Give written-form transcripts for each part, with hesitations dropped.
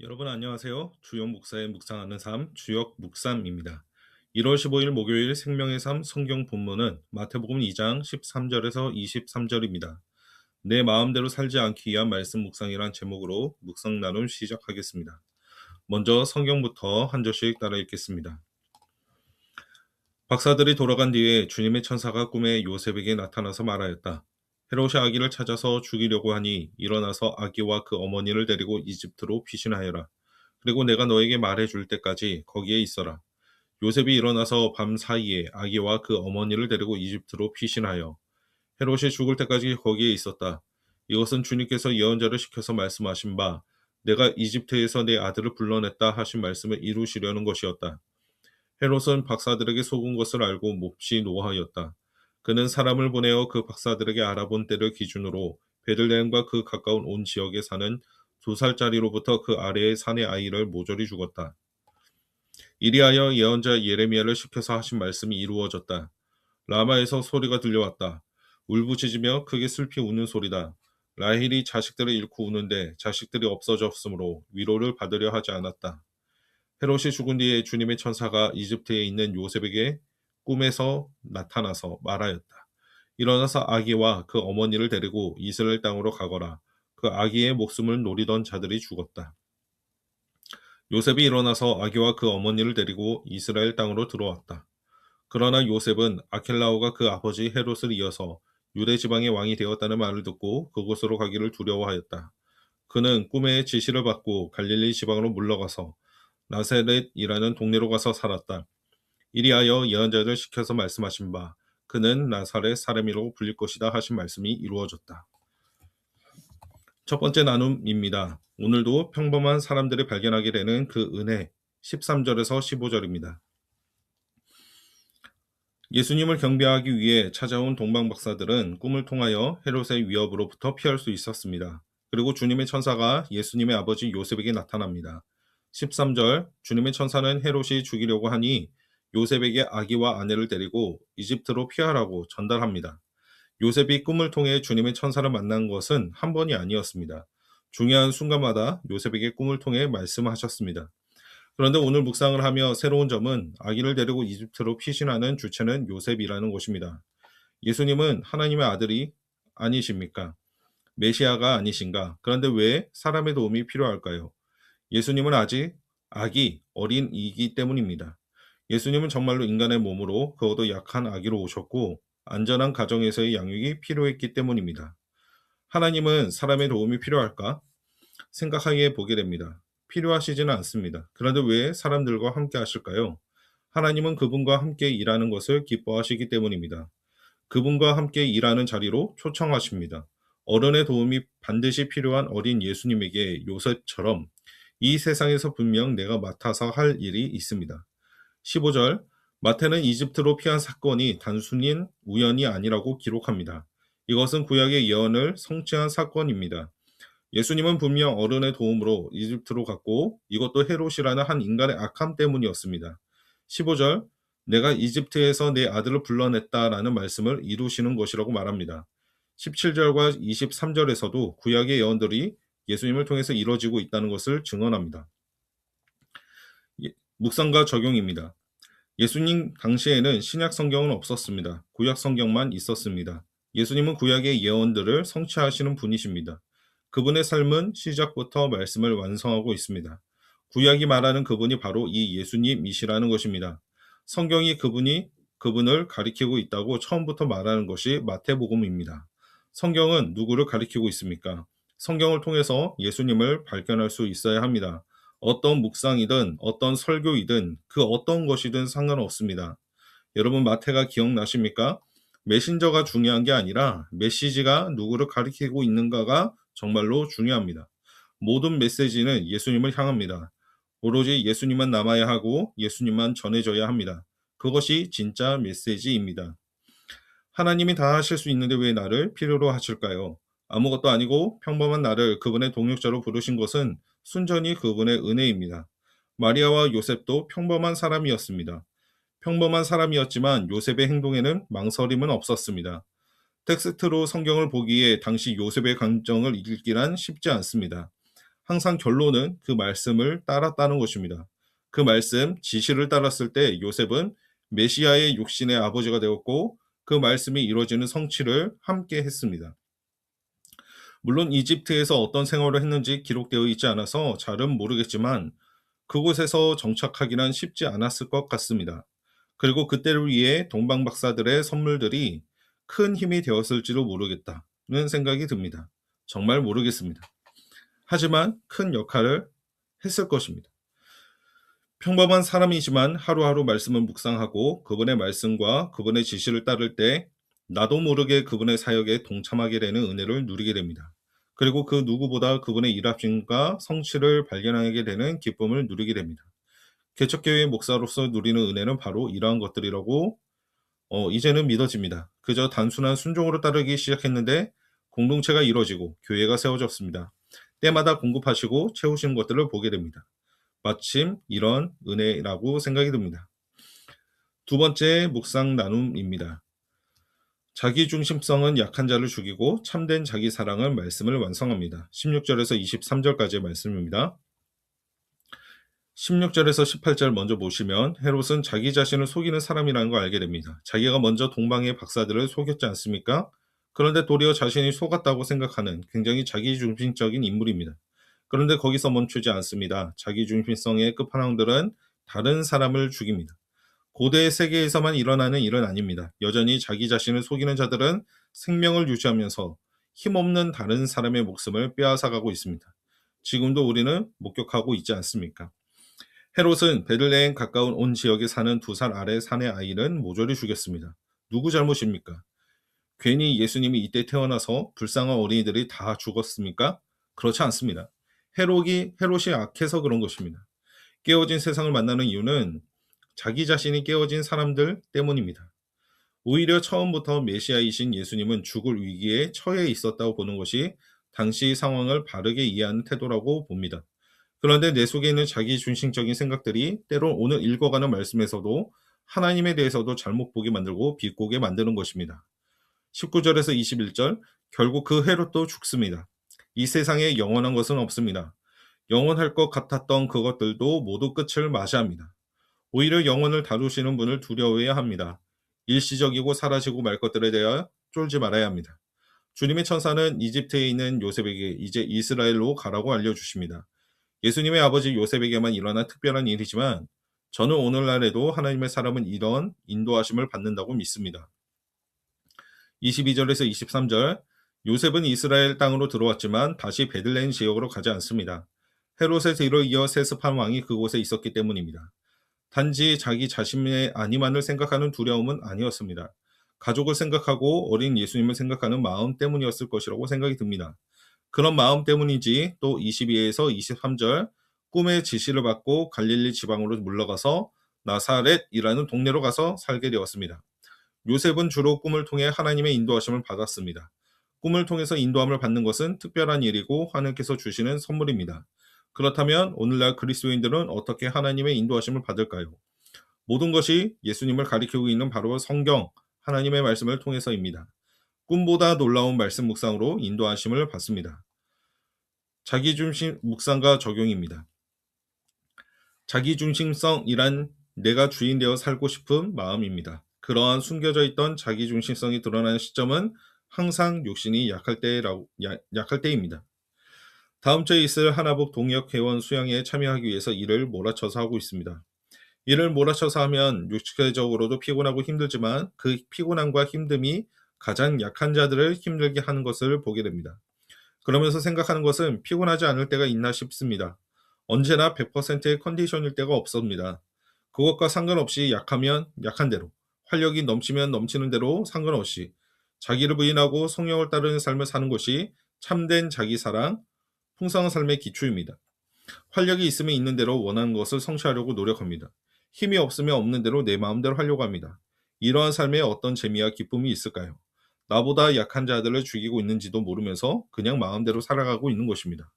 여러분 안녕하세요. 주역 목사의 묵상하는 삶 주역 묵삼입니다. 1월 15일 목요일 생명의 삶 성경 본문은 마태복음 2장 13절에서 23절입니다. 내 마음대로 살지 않기 위한 말씀 묵상이란 제목으로 묵상 나눔 시작하겠습니다. 먼저 성경부터 한 절씩 따라 읽겠습니다. 박사들이 돌아간 뒤에 주님의 천사가 꿈에 요셉에게 나타나서 말하였다. 헤롯이 아기를 찾아서 죽이려고 하니 일어나서 아기와 그 어머니를 데리고 이집트로 피신하여라. 그리고 내가 너에게 말해줄 때까지 거기에 있어라. 요셉이 일어나서 밤 사이에 아기와 그 어머니를 데리고 이집트로 피신하여 헤롯이 죽을 때까지 거기에 있었다. 이것은 주님께서 예언자를 시켜서 말씀하신 바 내가 이집트에서 내 아들을 불러냈다 하신 말씀을 이루시려는 것이었다. 헤롯은 박사들에게 속은 것을 알고 몹시 노하였다. 그는 사람을 보내어 그 박사들에게 알아본 때를 기준으로 베들레헴과 그 가까운 온 지역에 사는 2살짜리로부터 그 아래의 산의 아이를 모조리 죽었다. 이리하여 예언자 예레미야를 시켜서 하신 말씀이 이루어졌다. 라마에서 소리가 들려왔다. 울부짖으며 크게 슬피 우는 소리다. 라헬이 자식들을 잃고 우는데 자식들이 없어졌으므로 위로를 받으려 하지 않았다. 헤롯이 죽은 뒤에 주님의 천사가 이집트에 있는 요셉에게 꿈에서 나타나서 말하였다. 일어나서 아기와 그 어머니를 데리고 이스라엘 땅으로 가거라. 그 아기의 목숨을 노리던 자들이 죽었다. 요셉이 일어나서 아기와 그 어머니를 데리고 이스라엘 땅으로 들어왔다. 그러나 요셉은 아켈라오가 그 아버지 헤롯을 이어서 유대 지방의 왕이 되었다는 말을 듣고 그곳으로 가기를 두려워하였다. 그는 꿈의 지시를 받고 갈릴리 지방으로 물러가서 나사렛이라는 동네로 가서 살았다. 이리하여 예언자를 시켜서 말씀하신 바 그는 나사렛 사람이라고 불릴 것이다 하신 말씀이 이루어졌다. 첫 번째 나눔입니다. 오늘도 평범한 사람들이 발견하게 되는 그 은혜 13절에서 15절입니다. 예수님을 경배하기 위해 찾아온 동방 박사들은 꿈을 통하여 헤롯의 위협으로부터 피할 수 있었습니다. 그리고 주님의 천사가 예수님의 아버지 요셉에게 나타납니다. 13절 주님의 천사는 헤롯이 죽이려고 하니 요셉에게 아기와 아내를 데리고 이집트로 피하라고 전달합니다. 요셉이 꿈을 통해 주님의 천사를 만난 것은 한 번이 아니었습니다. 중요한 순간마다 요셉에게 꿈을 통해 말씀하셨습니다. 그런데 오늘 묵상을 하며 새로운 점은 아기를 데리고 이집트로 피신하는 주체는 요셉이라는 것입니다. 예수님은 하나님의 아들이 아니십니까? 메시아가 아니신가? 그런데 왜 사람의 도움이 필요할까요? 예수님은 아직 아기, 어린이기 때문입니다. 예수님은 정말로 인간의 몸으로 그것도 약한 아기로 오셨고 안전한 가정에서의 양육이 필요했기 때문입니다. 하나님은 사람의 도움이 필요할까? 생각하게 보게 됩니다. 필요하시지는 않습니다. 그런데 왜 사람들과 함께 하실까요? 하나님은 그분과 함께 일하는 것을 기뻐하시기 때문입니다. 그분과 함께 일하는 자리로 초청하십니다. 어른의 도움이 반드시 필요한 어린 예수님에게 요셉처럼 이 세상에서 분명 내가 맡아서 할 일이 있습니다. 15절 마태는 이집트로 피한 사건이 단순히 우연이 아니라고 기록합니다. 이것은 구약의 예언을 성취한 사건입니다. 예수님은 분명 어른의 도움으로 이집트로 갔고 이것도 헤롯이라는 한 인간의 악함 때문이었습니다. 15절 내가 이집트에서 내 아들을 불러냈다라는 말씀을 이루시는 것이라고 말합니다. 17절과 23절에서도 구약의 예언들이 예수님을 통해서 이루어지고 있다는 것을 증언합니다. 묵상과 적용입니다. 예수님 당시에는 신약 성경은 없었습니다. 구약 성경만 있었습니다. 예수님은 구약의 예언들을 성취하시는 분이십니다. 그분의 삶은 시작부터 말씀을 완성하고 있습니다. 구약이 말하는 그분이 바로 이 예수님이시라는 것입니다. 성경이 그분을 가리키고 있다고 처음부터 말하는 것이 마태복음입니다. 성경은 누구를 가리키고 있습니까? 성경을 통해서 예수님을 발견할 수 있어야 합니다. 어떤 묵상이든 어떤 설교이든 그 어떤 것이든 상관없습니다. 여러분 마태가 기억나십니까? 메신저가 중요한 게 아니라 메시지가 누구를 가리키고 있는가가 정말로 중요합니다. 모든 메시지는 예수님을 향합니다. 오로지 예수님만 남아야 하고 예수님만 전해져야 합니다. 그것이 진짜 메시지입니다. 하나님이 다 하실 수 있는데 왜 나를 필요로 하실까요? 아무것도 아니고 평범한 나를 그분의 동역자로 부르신 것은 순전히 그분의 은혜입니다. 마리아와 요셉도 평범한 사람이었습니다. 평범한 사람이었지만 요셉의 행동에는 망설임은 없었습니다. 텍스트로 성경을 보기에 당시 요셉의 감정을 읽기란 쉽지 않습니다. 항상 결론은 그 말씀을 따랐다는 것입니다. 그 말씀, 지시를 따랐을 때 요셉은 메시아의 육신의 아버지가 되었고 그 말씀이 이루어지는 성취를 함께 했습니다. 물론 이집트에서 어떤 생활을 했는지 기록되어 있지 않아서 잘은 모르겠지만 그곳에서 정착하기는 쉽지 않았을 것 같습니다. 그리고 그때를 위해 동방 박사들의 선물들이 큰 힘이 되었을지도 모르겠다는 생각이 듭니다. 정말 모르겠습니다. 하지만 큰 역할을 했을 것입니다. 평범한 사람이지만 하루하루 말씀을 묵상하고 그분의 말씀과 그분의 지시를 따를 때 나도 모르게 그분의 사역에 동참하게 되는 은혜를 누리게 됩니다. 그리고 그 누구보다 그분의 일하심과 성취를 발견하게 되는 기쁨을 누리게 됩니다. 개척교회의 목사로서 누리는 은혜는 바로 이러한 것들이라고 이제는 믿어집니다. 그저 단순한 순종으로 따르기 시작했는데 공동체가 이루어지고 교회가 세워졌습니다. 때마다 공급하시고 채우시는 것들을 보게 됩니다. 마침 이런 은혜라고 생각이 듭니다. 두 번째 묵상 나눔입니다. 자기중심성은 약한 자를 죽이고 참된 자기 사랑은 말씀을 완성합니다. 16절에서 23절까지의 말씀입니다. 16절에서 18절 먼저 보시면 헤롯은 자기 자신을 속이는 사람이라는 걸 알게 됩니다. 자기가 먼저 동방의 박사들을 속였지 않습니까? 그런데 도리어 자신이 속았다고 생각하는 굉장히 자기중심적인 인물입니다. 그런데 거기서 멈추지 않습니다. 자기중심성의 끝판왕들은 다른 사람을 죽입니다. 고대 세계에서만 일어나는 일은 아닙니다. 여전히 자기 자신을 속이는 자들은 생명을 유지하면서 힘없는 다른 사람의 목숨을 빼앗아가고 있습니다. 지금도 우리는 목격하고 있지 않습니까? 헤롯은 베들레헴 가까운 온 지역에 사는 2살 아래 산의 아이는 모조리 죽였습니다. 누구 잘못입니까? 괜히 예수님이 이때 태어나서 불쌍한 어린이들이 다 죽었습니까? 그렇지 않습니다. 헤롯이 악해서 그런 것입니다. 깨어진 세상을 만나는 이유는 자기 자신이 깨어진 사람들 때문입니다. 오히려 처음부터 메시아이신 예수님은 죽을 위기에 처해 있었다고 보는 것이 당시 상황을 바르게 이해하는 태도라고 봅니다. 그런데 내 속에 있는 자기중심적인 생각들이 때론 오늘 읽어가는 말씀에서도 하나님에 대해서도 잘못 보게 만들고 비꼬게 만드는 것입니다. 19절에서 21절, 결국 그 헤롯도 죽습니다. 이 세상에 영원한 것은 없습니다. 영원할 것 같았던 그것들도 모두 끝을 맞이합니다. 오히려 영혼을 다루시는 분을 두려워해야 합니다. 일시적이고 사라지고 말 것들에 대하여 쫄지 말아야 합니다. 주님의 천사는 이집트에 있는 요셉에게 이제 이스라엘로 가라고 알려주십니다. 예수님의 아버지 요셉에게만 일어난 특별한 일이지만 저는 오늘날에도 하나님의 사람은 이런 인도하심을 받는다고 믿습니다. 22절에서 23절, 요셉은 이스라엘 땅으로 들어왔지만 다시 베들레헴 지역으로 가지 않습니다. 헤롯의 뒤로 이어 세습한 왕이 그곳에 있었기 때문입니다. 단지 자기 자신의 안위만을 생각하는 두려움은 아니었습니다. 가족을 생각하고 어린 예수님을 생각하는 마음 때문이었을 것이라고 생각이 듭니다. 그런 마음 때문인지 또 22에서 23절 꿈의 지시를 받고 갈릴리 지방으로 물러가서 나사렛이라는 동네로 가서 살게 되었습니다. 요셉은 주로 꿈을 통해 하나님의 인도하심을 받았습니다. 꿈을 통해서 인도함을 받는 것은 특별한 일이고 하나님께서 주시는 선물입니다. 그렇다면 오늘날 그리스도인들은 어떻게 하나님의 인도하심을 받을까요? 모든 것이 예수님을 가리키고 있는 바로 성경, 하나님의 말씀을 통해서입니다. 꿈보다 놀라운 말씀 묵상으로 인도하심을 받습니다. 자기중심 묵상과 적용입니다. 자기중심성이란 내가 주인 되어 살고 싶은 마음입니다. 그러한 숨겨져 있던 자기중심성이 드러나는 시점은 항상 욕심이 약할 때입니다. 다음 주에 있을 하나북 동역 회원 수양회에 참여하기 위해서 일을 몰아쳐서 하고 있습니다. 일을 몰아쳐서 하면 육체적으로도 피곤하고 힘들지만 그 피곤함과 힘듦이 가장 약한 자들을 힘들게 하는 것을 보게 됩니다. 그러면서 생각하는 것은 피곤하지 않을 때가 있나 싶습니다. 언제나 100%의 컨디션일 때가 없습니다. 그것과 상관없이 약하면 약한 대로, 활력이 넘치면 넘치는 대로 상관없이 자기를 부인하고 성령을 따르는 삶을 사는 것이 참된 자기 사랑, 풍성한 삶의 기초입니다. 활력이 있으면 있는 대로 원하는 것을 성취하려고 노력합니다. 힘이 없으면 없는 대로 내 마음대로 하려고 합니다. 이러한 삶에 어떤 재미와 기쁨이 있을까요? 나보다 약한 자들을 죽이고 있는지도 모르면서 그냥 마음대로 살아가고 있는 것입니다.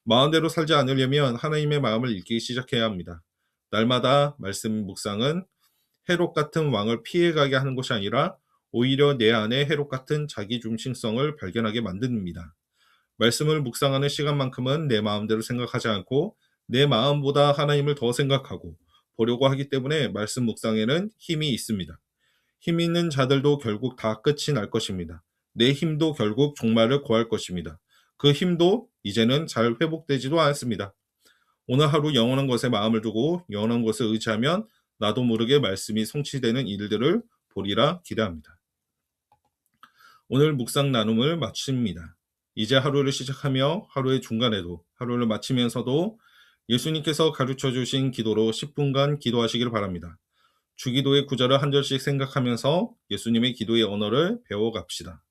마음대로 살지 않으려면 하나님의 마음을 읽기 시작해야 합니다. 날마다 말씀 묵상은 헤롯 같은 왕을 피해가게 하는 것이 아니라 오히려 내 안에 헤롯 같은 자기중심성을 발견하게 만듭니다. 말씀을 묵상하는 시간만큼은 내 마음대로 생각하지 않고 내 마음보다 하나님을 더 생각하고 보려고 하기 때문에 말씀 묵상에는 힘이 있습니다. 힘 있는 자들도 결국 다 끝이 날 것입니다. 내 힘도 결국 종말을 고할 것입니다. 그 힘도 이제는 잘 회복되지도 않습니다. 오늘 하루 영원한 것에 마음을 두고 영원한 것을 의지하면 나도 모르게 말씀이 성취되는 일들을 보리라 기대합니다. 오늘 묵상 나눔을 마칩니다. 이제 하루를 시작하며 하루의 중간에도 하루를 마치면서도 예수님께서 가르쳐 주신 기도로 10분간 기도하시길 바랍니다. 주기도의 구절을 한 절씩 생각하면서 예수님의 기도의 언어를 배워갑시다.